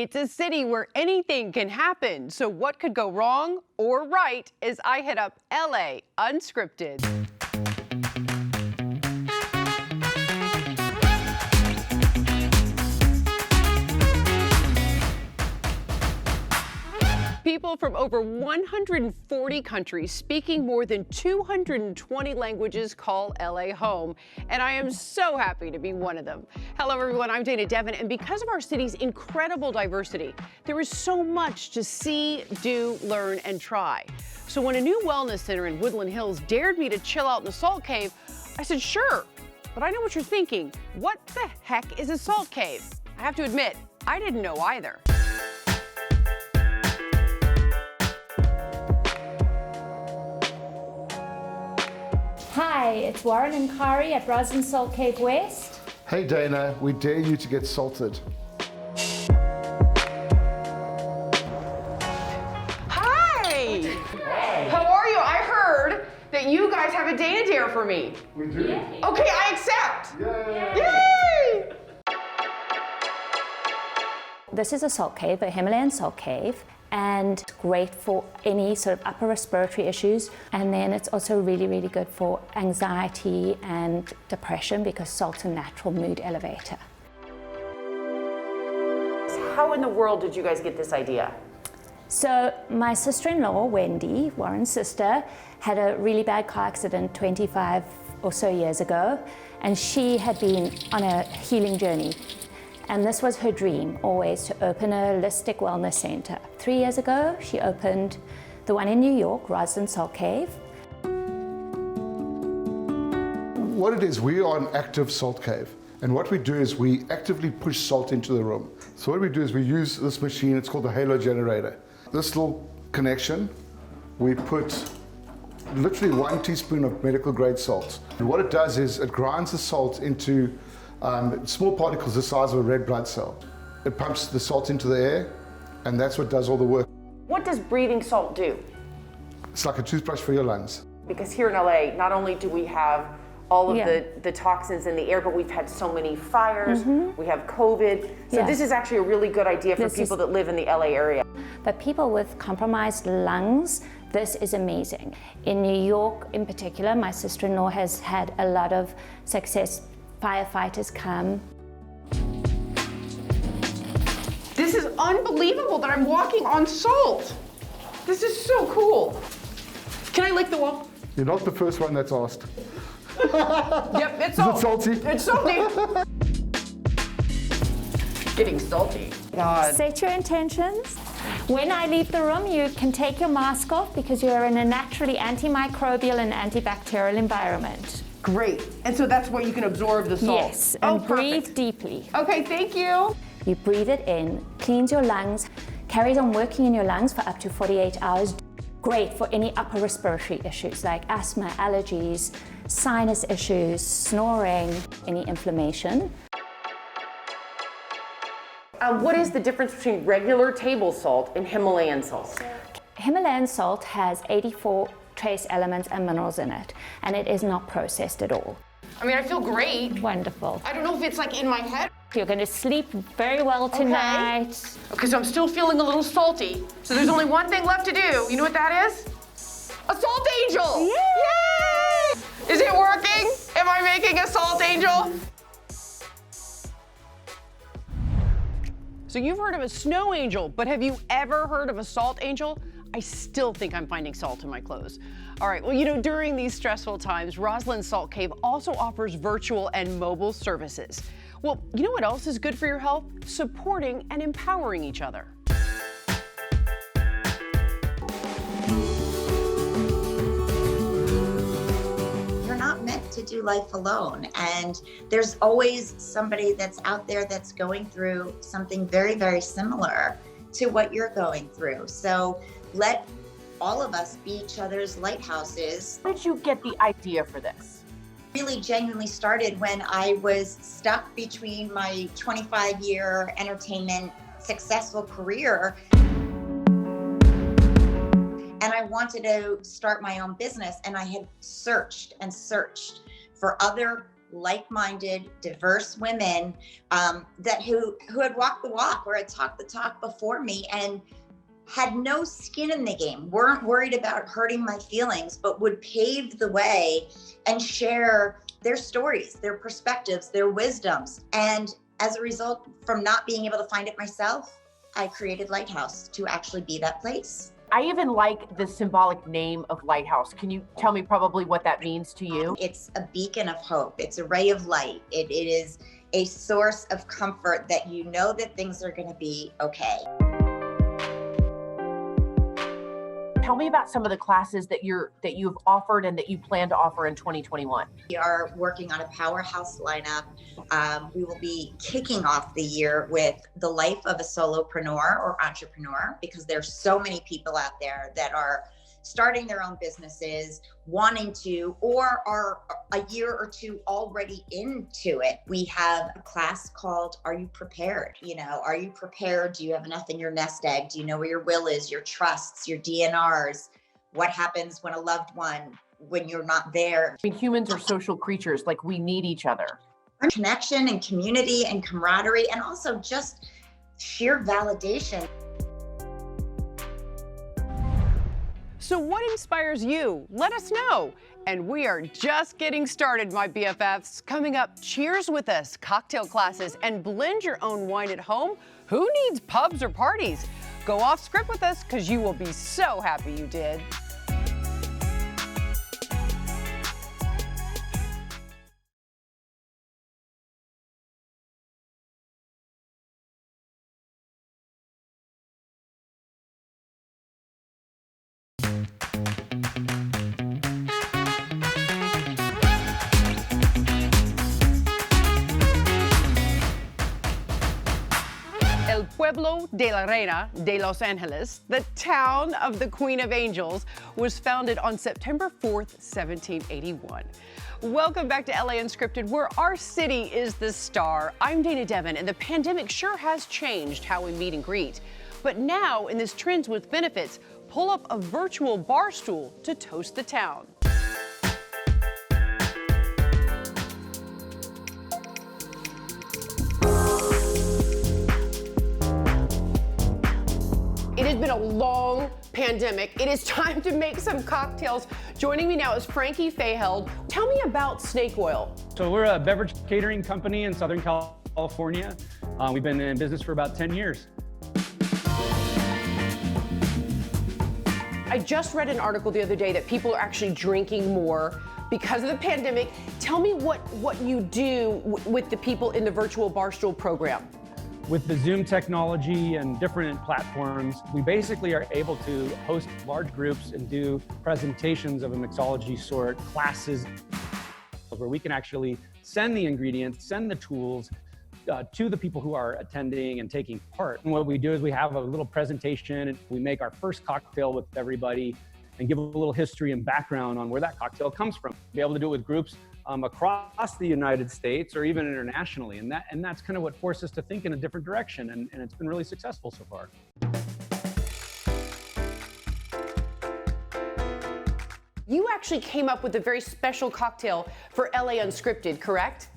It's a city where anything can happen, so what could go wrong or right as I hit up LA Unscripted. People from over 140 countries speaking more than 220 languages call LA home, and I am so happy to be one of them. Hello everyone, I'm Dana Devin, and because of our city's incredible diversity, there is so much to see, do, learn, and try. So when a new wellness center in Woodland Hills dared me to chill out in the Salt Cave, I said sure, but I know what you're thinking. What the heck is a salt cave? I have to admit, I didn't know either. Hi, it's Warren and Kari at Roslyn Salt Cave West. Hey Dana, we dare you to get salted. Hi! How are you? I heard that you guys have a Dana Dare for me. We do. Yay. Okay, I accept. Yay! Yay! This is a salt cave, a Himalayan salt cave, and great for any sort of upper respiratory issues. And then it's also really, really good for anxiety and depression because salt's a natural mood elevator. How in the world did you guys get this idea? So my sister-in-law, Wendy, Warren's sister, had a really bad car accident 25 or so years ago, and she had been on a healing journey. And this was her dream, always to open a holistic wellness center. 3 years ago, she opened the one in New York, Roslyn Salt Cave. What it is, we are an active salt cave. And what we do is we actively push salt into the room. So what we do is we use this machine, it's called the halo generator. This little connection, we put literally 1 teaspoon of medical grade salt. And what it does is it grinds the salt into small particles the size of a red blood cell. It pumps the salt into the air, and that's what does all the work. What does breathing salt do? It's like a toothbrush for your lungs. Because here in LA, not only do we have all of Yeah. the toxins in the air, but we've had so many fires, we have COVID. So this is actually a really good idea for people that live in the LA area. But people with compromised lungs, this is amazing. In New York in particular, my sister-in-law has had a lot of success. Firefighters come. This is unbelievable that I'm walking on salt. This is so cool. Can I lick the wall? You're not the first one that's asked. Yep, it's Is it salty? It's salty. Getting salty. God. Set your intentions. When I leave the room, you can take your mask off because you're in a naturally antimicrobial and antibacterial environment. Great. And so that's where you can absorb the salt. Yes, and breathe deeply. Okay, thank you. You breathe it in, cleans your lungs, carries on working in your lungs for up to 48 hours. Great for any upper respiratory issues like asthma, allergies, sinus issues, snoring, any inflammation. What is the difference between regular table salt and Himalayan salt? Himalayan salt has 84 trace elements and minerals in it, and it is not processed at all. I mean, I feel great. Wonderful. I don't know if it's like in my head. You're going to sleep very well tonight. Okay, so I'm still feeling a little salty. So there's only one thing left to do. You know what that is? A salt angel! Yay! Yay! Is it working? Am I making a salt angel? So you've heard of a snow angel, but have you ever heard of a salt angel? I still think I'm finding salt in my clothes. All right, well, you know, during these stressful times, Roslyn Salt Cave also offers virtual and mobile services. Well, you know what else is good for your health? Supporting and empowering each other. You're not meant to do life alone, and there's always somebody that's out there that's going through something very, very similar to what you're going through. So let all of us be each other's lighthouses. Where did you get the idea for this? Really genuinely started when I was stuck between my 25-year entertainment successful career, and I wanted to start my own business, and I had searched and searched for other like-minded, diverse women who had walked the walk or had talked the talk before me and had no skin in the game, weren't worried about hurting my feelings, but would pave the way and share their stories, their perspectives, their wisdoms. And as a result, from not being able to find it myself, I created Lighthouse to actually be that place. I even like the symbolic name of Lighthouse. Can you tell me probably what that means to you? It's a beacon of hope. It's a ray of light. It is a source of comfort that you know that things are going to be okay. Tell me about some of the classes that you've offered and that you plan to offer in 2021. We are working on a powerhouse lineup. We will be kicking off the year with the life of a solopreneur or entrepreneur, because there's so many people out there that are starting their own businesses, wanting to, or are a year or two already into it. We have a class called Are You Prepared? Are you prepared? Do you have enough in your nest egg? Do you know where your will is, your trusts, your DNRs? What happens when a loved one, when you're not there? I mean, humans are social creatures, like we need each other. Connection and community and camaraderie, and also just sheer validation. So what inspires you? Let us know. And we are just getting started, my BFFs. Coming up, cheers with us, cocktail classes, and blend your own wine at home. Who needs pubs or parties? Go off script with us, because you will be so happy you did. El Pueblo de la Reina de Los Angeles, the town of the Queen of Angels, was founded on September 4th, 1781. Welcome back to LA Unscripted, where our city is the star. I'm Dana Devin, and the pandemic sure has changed how we meet and greet. But now, in this Trends with Benefits, pull up a virtual bar stool to toast the town. It has been a long pandemic. It is time to make some cocktails. Joining me now is Frankie Faheld. Tell me about Snake Oil. So we're a beverage catering company in Southern California. We've been in business for about 10 years. I just read an article the other day that people are actually drinking more because of the pandemic. Tell me what you do with the people in the virtual barstool program. With the Zoom technology and different platforms, we basically are able to host large groups and do presentations of a mixology sort, classes, where we can actually send the ingredients, send the tools to the people who are attending and taking part. And what we do is we have a little presentation, and we make our first cocktail with everybody and give a little history and background on where that cocktail comes from. Be able to do it with groups across the United States or even internationally. And that's kind of what forced us to think in a different direction. And it's been really successful so far. You actually came up with a very special cocktail for LA Unscripted, correct?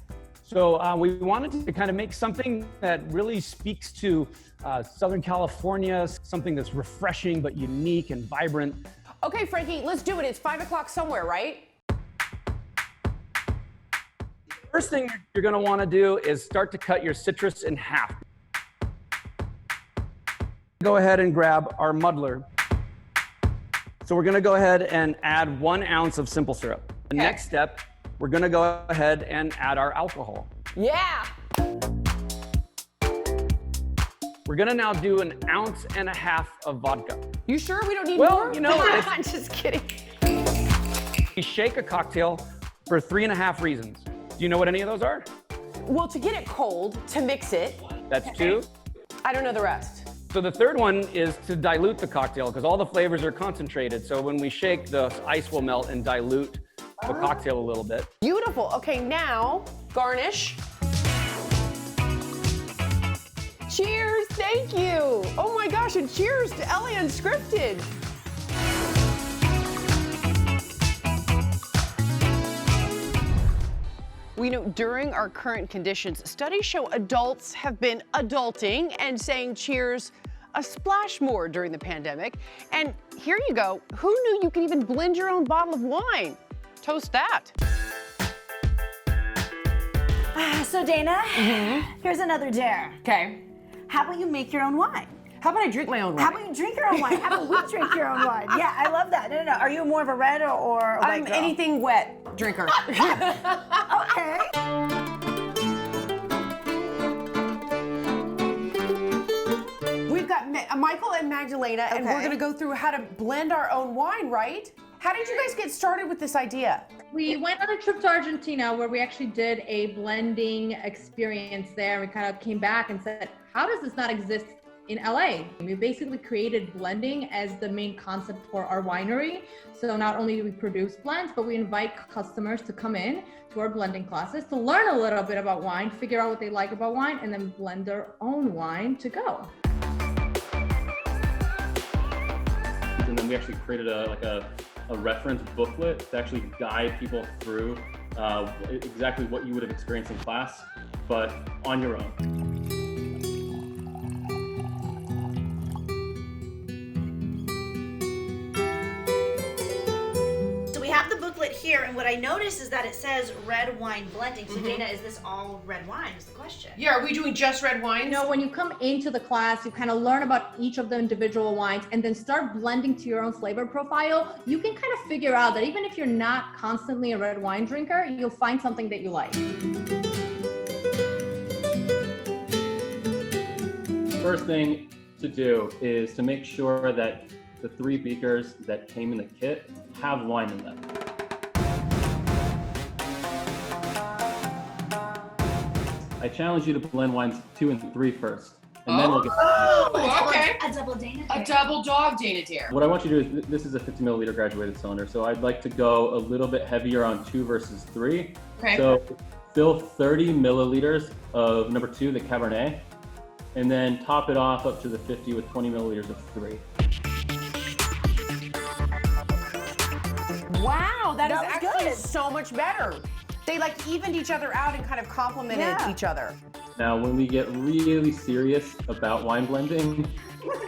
So we wanted to kind of make something that really speaks to Southern California, something that's refreshing but unique and vibrant. Okay, Frankie, let's do it. It's 5 o'clock somewhere, right? First thing you're going to want to do is start to cut your citrus in half. Go ahead and grab our muddler. So we're going to go ahead and add 1 ounce of simple syrup. The next step, we're going to go ahead and add our alcohol. Yeah. We're going to now do 1.5 ounces of vodka. You sure we don't need more? Well, you know, I'm just kidding. We shake a cocktail for 3.5 reasons. Do you know what any of those are? Well, to get it cold, to mix it. That's 2. I don't know the rest. So the third one is to dilute the cocktail, because all the flavors are concentrated. So when we shake, the ice will melt and dilute the cocktail a little bit. Beautiful. Okay, now garnish. Cheers, thank you. Oh my gosh, and cheers to LA Unscripted. We know during our current conditions, studies show adults have been adulting and saying cheers a splash more during the pandemic. And here you go. Who knew you could even blend your own bottle of wine? Toast that. So Dana, here's another dare. Okay. How about you make your own wine? How about I drink my own wine? How about you drink your own wine? How about we drink your own wine? Yeah, I love that. No. Are you more of a red or a white I'm girl? anything wet drinker. Okay. We've got Michael and Magdalena, and we're Okay. going to go through how to blend our own wine, right? How did you guys get started with this idea? We went on a trip to Argentina where we actually did a blending experience there. We kind of came back and said, how does this not exist in LA? We basically created blending as the main concept for our winery. So not only do we produce blends, but we invite customers to come in to our blending classes to learn a little bit about wine, figure out what they like about wine, and then blend their own wine to go. And then we actually created a reference booklet to actually guide people through exactly what you would have experienced in class, but on your own. So we have the booklet here, and what I noticed is that it says red wine blending. So Dana, is this all red wine is the question? Yeah, are we doing just red wine? You know, when you come into the class, you kind of learn about each of the individual wines and then start blending to your own flavor profile. You can kind of figure out that even if you're not constantly a red wine drinker, you'll find something that you like. First thing to do is to make sure that the 3 beakers that came in the kit have wine in them. I challenge you to blend wines 2 and 3 first, and then we'll get. Oh, okay. A double Dana. A double dog Dana dare. What I want you to do is, this is a 50 milliliter graduated cylinder, so I'd like to go a little bit heavier on 2 versus 3. Okay. So fill 30 milliliters of number 2, the Cabernet, and then top it off up to the 50 with 20 milliliters of 3. Wow, that is was actually good. so much better. They like evened each other out and kind of complemented each other. Now, when we get really serious about wine blending,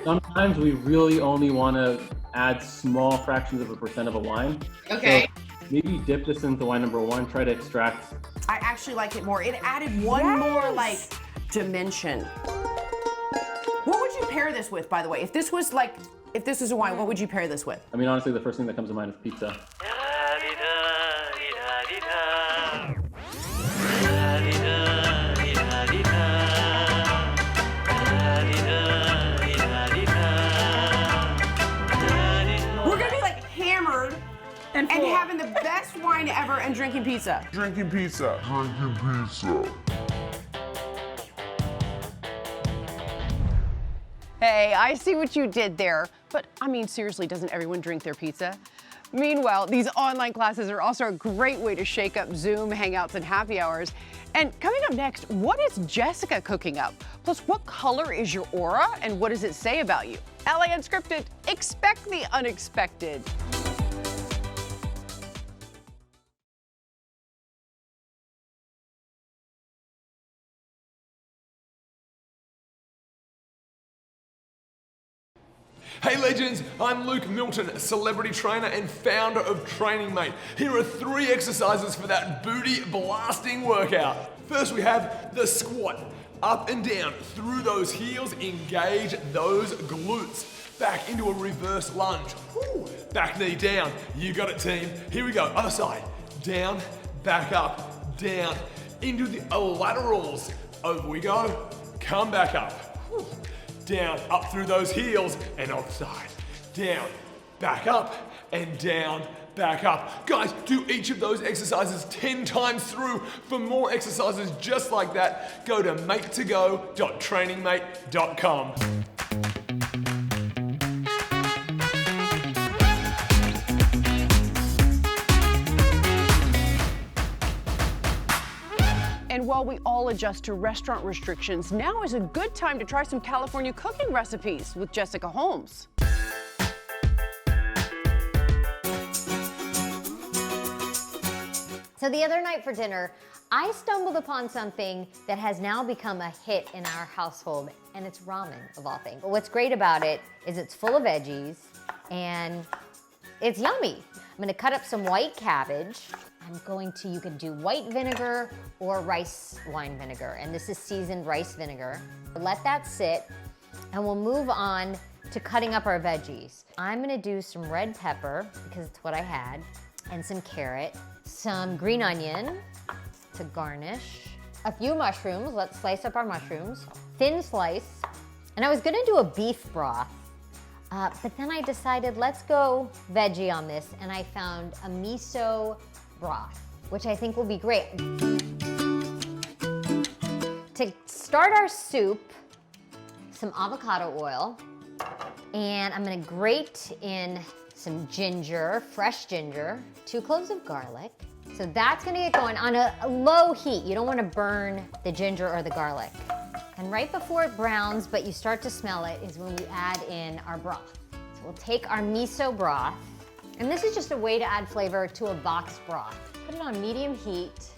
sometimes we really only want to add small fractions of a % of a wine. Okay. So maybe dip this into wine number 1, try to extract. I actually like it more. It added one more like dimension. What would you pair this with, by the way? If this was a wine, what would you pair this with? I mean, honestly, the first thing that comes to mind is pizza. We're gonna be like hammered and having the best wine ever and drinking pizza. Drinking pizza. Hey, I see what you did there. But I mean, seriously, doesn't everyone drink their pizza? Meanwhile, these online classes are also a great way to shake up Zoom hangouts and happy hours. And coming up next, what is Jessica cooking up? Plus, what color is your aura and what does it say about you? LA Unscripted, expect the unexpected. Hey legends, I'm Luke Milton, celebrity trainer and founder of Training Mate. Here are 3 exercises for that booty blasting workout. First we have the squat. Up and down through those heels, engage those glutes. Back into a reverse lunge. Woo. Back knee down. You got it, team. Here we go, other side. Down, back up, down. Into the laterals. Over we go. Come back up. Woo. Down, up through those heels, and outside. Down, back up, and down, back up. Guys, do each of those exercises 10 times through. For more exercises just like that, go to matetogo.trainingmate.com. And while we all adjust to restaurant restrictions, now is a good time to try some California cooking recipes with Jessica Holmes. So the other night for dinner, I stumbled upon something that has now become a hit in our household, and it's ramen, of all things. But what's great about it is it's full of veggies, and it's yummy. I'm gonna cut up some white cabbage. You can do white vinegar or rice wine vinegar, and this is seasoned rice vinegar. Let that sit, and we'll move on to cutting up our veggies. I'm gonna do some red pepper, because it's what I had, and some carrot, some green onion to garnish, a few mushrooms. Let's slice up our mushrooms, thin slice. And I was gonna do a beef broth, but then I decided let's go veggie on this, and I found a miso broth, which I think will be great. To start our soup, some avocado oil, and I'm gonna grate in some ginger, fresh ginger, 2 cloves of garlic. So that's gonna get going on a low heat. You don't wanna burn the ginger or the garlic. And right before it browns, but you start to smell it, is when we add in our broth. So we'll take our miso broth, and this is just a way to add flavor to a boxed broth. Put it on medium heat,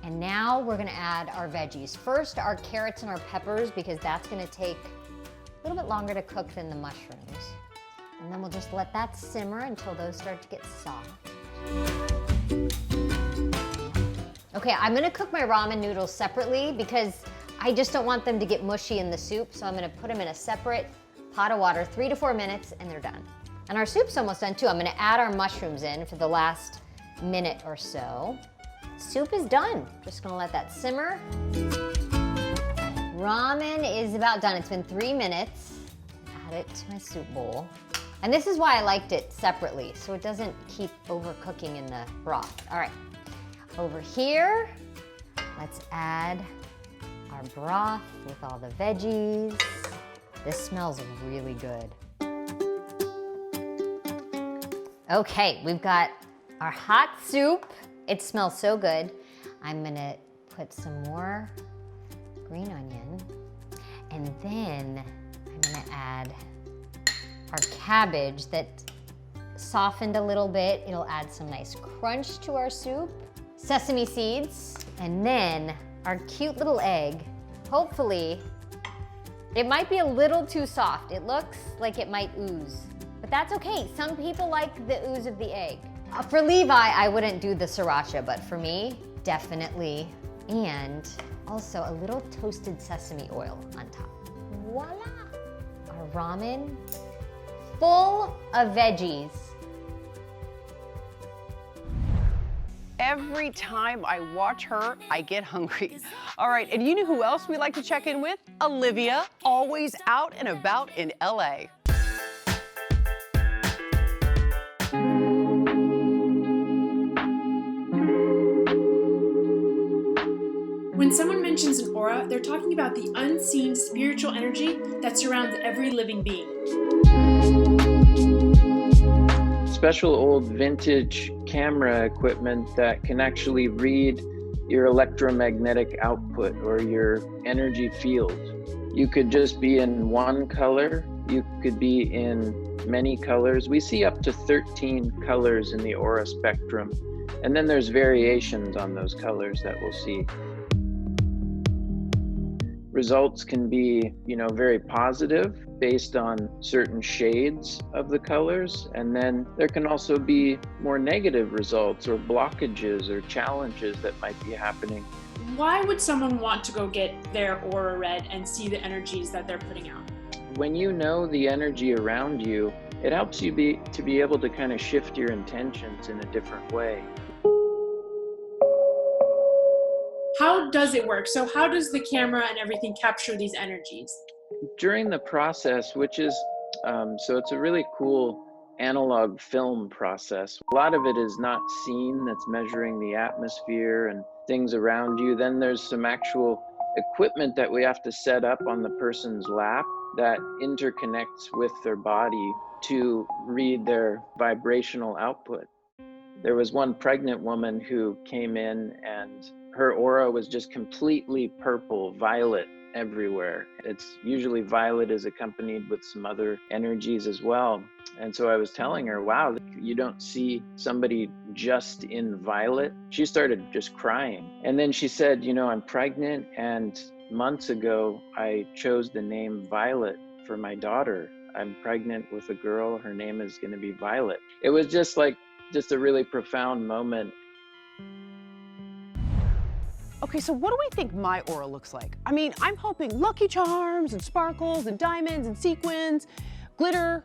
and now we're gonna add our veggies. First, our carrots and our peppers, because that's gonna take a little bit longer to cook than the mushrooms. And then we'll just let that simmer until those start to get soft. Okay, I'm gonna cook my ramen noodles separately because I just don't want them to get mushy in the soup, so I'm gonna put them in a separate pot of water, 3 to 4 minutes, and they're done. And our soup's almost done too. I'm gonna add our mushrooms in for the last minute or so. Soup is done. Just gonna let that simmer. Ramen is about done. It's been 3 minutes. Add it to my soup bowl. And this is why I liked it separately, so it doesn't keep overcooking in the broth. All right, over here, let's add our broth with all the veggies. This smells really good. Okay, we've got our hot soup. It smells so good. I'm gonna put some more green onion, and then I'm gonna add our cabbage that softened a little bit. It'll add some nice crunch to our soup. Sesame seeds, and then our cute little egg. Hopefully, it might be a little too soft. It looks like it might ooze, but that's okay. Some people like the ooze of the egg. For Levi, I wouldn't do the sriracha, but for me, definitely. And also a little toasted sesame oil on top. Voila! Our ramen, full of veggies. Every time I watch her, I get hungry. All right, and you know who else we like to check in with? Olivia, always out and about in LA. When someone mentions an aura, they're talking about the unseen spiritual energy that surrounds every living being. Special old vintage camera equipment that can actually read your electromagnetic output or your energy field. You could just be in one color, you could be in many colors. We see up to 13 colors in the aura spectrum, and then there's variations on those colors that we'll see. Results can be, very positive based on certain shades of the colors. And then there can also be more negative results or blockages or challenges that might be happening. Why would someone want to go get their aura read and see the energies that they're putting out? When you know the energy around you, it helps you to be able to kind of shift your intentions in a different way. How does it work? So how does the camera and everything capture these energies? During the process, which is, so it's a really cool analog film process. A lot of it is not seen, that's measuring the atmosphere and things around you. Then there's some actual equipment that we have to set up on the person's lap that interconnects with their body to read their vibrational output. There was one pregnant woman who came in and her aura was just completely purple, violet, everywhere. It's usually violet is accompanied with some other energies as well. And so I was telling her, wow, you don't see somebody just in violet. She started just crying. And then she said, you know, I'm pregnant, and months ago, I chose the name Violet for my daughter. I'm pregnant with a girl. Her name is going to be Violet. It was just a really profound moment. Okay, so what do we think my aura looks like? I mean, I'm hoping Lucky Charms and sparkles and diamonds and sequins, glitter.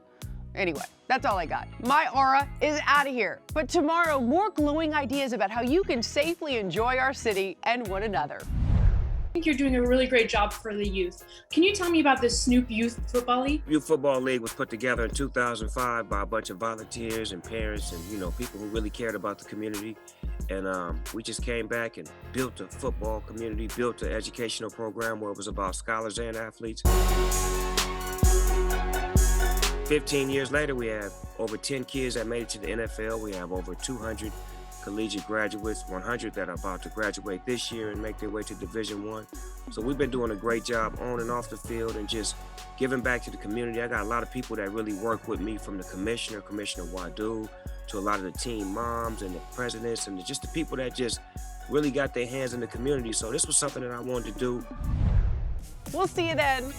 Anyway, that's all I got. My aura is out of here. But tomorrow, more glowing ideas about how you can safely enjoy our city and one another. I think you're doing a really great job for the youth. Can you tell me about the Snoop Youth Football League? Youth Football League was put together in 2005 by a bunch of volunteers and parents and, you know, people who really cared about the community. And we just came back and built a football community, built an educational program where it was about scholars and athletes. 15 years later, we have over 10 kids that made it to the NFL. We have over 200 collegiate graduates, 100 that are about to graduate this year and make their way to Division I. So we've been doing a great job on and off the field and just giving back to the community. I got a lot of people that really work with me, from the commissioner, Commissioner Wadu, to a lot of the team moms and the presidents and just the people that just really got their hands in the community. So this was something that I wanted to do. We'll see you then.